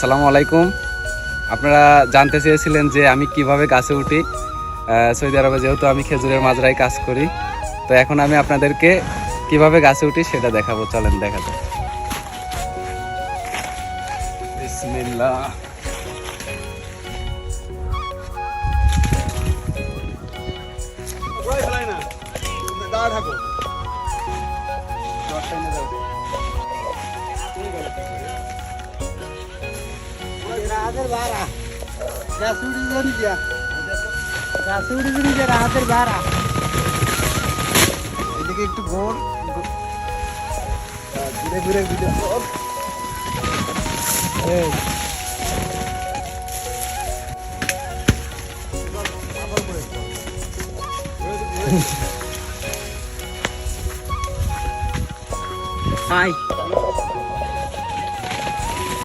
আসসালামু আলাইকুম। আপনারা জানতে চেয়েছিলেন যে আমি কিভাবে গাছে উঠি। সৌদি আরবে যেহেতু আমি খেজুরের মাজরায় কাজ করি, তো এখন আমি আপনাদেরকে কিভাবে গাছে উঠি সেটা দেখাবো। চলেন দেখা যাক। বিসমিল্লাহ। এদিকে একটু ঘোর ঘুরে ঘুরে ঘুরে Hi.